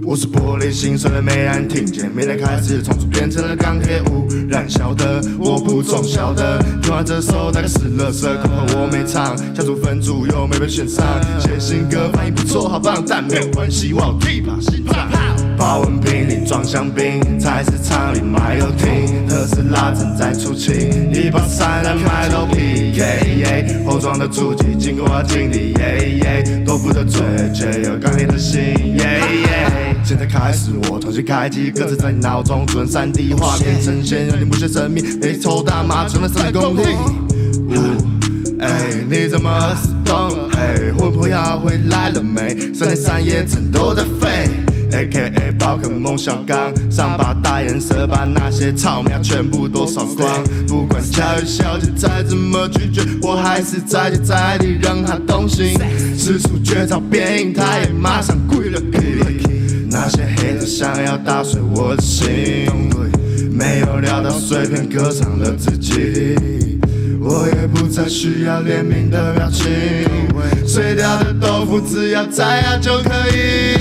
我是玻璃心碎了没人听见，没人开始重组变成了钢铁污染小的，我不重小的，听完这首大概是垃圾，恐怕我没唱，小组分组又没被选上，写新歌反应不错，好棒，但没有关系，我有地把心脏。保温瓶里装香槟，菜市场里卖游艇，特斯拉正在出清，一把伞来卖豆皮，后装的主机经过我经历，豆腐的嘴却有钢铁的心，现在开始我重新开机，歌词在你脑中存 3D 画面呈现，让你不缺生命，没抽大麻，存了3公里。你怎么死动了？魂魄要回来了没？3天3夜整都在飞。AKA 宝可梦小刚，上把大颜色，把那些草苗全部都扫光。不管乔宇小姐再怎么拒绝，我还是再接再厉让她动心。吃出绝招变硬，她也马上跪了。那些黑子想要打碎我的心，没有料到碎片割伤了自己。我也不再需要怜悯的表情，碎掉的豆腐只要再压就可以。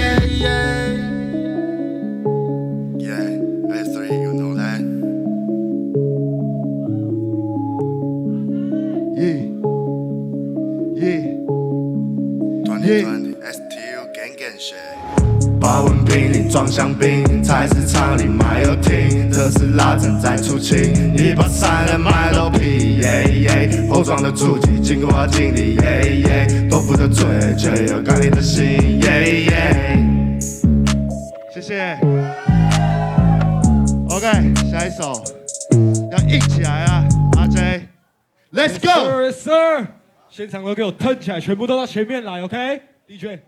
You know that. Yeah. 2020 STU gang shit. 保温瓶里装香槟，菜市场里卖游艇，特斯拉正在出清，一把伞来卖豆皮，后装的主机经过我经历，豆腐的嘴却有钢铁的心，谢谢。OK， 下一首要硬起来啊 ，RJ，Let's go， Sir， 现场都给我腾起来，全部都到前面来 ，OK，DJ。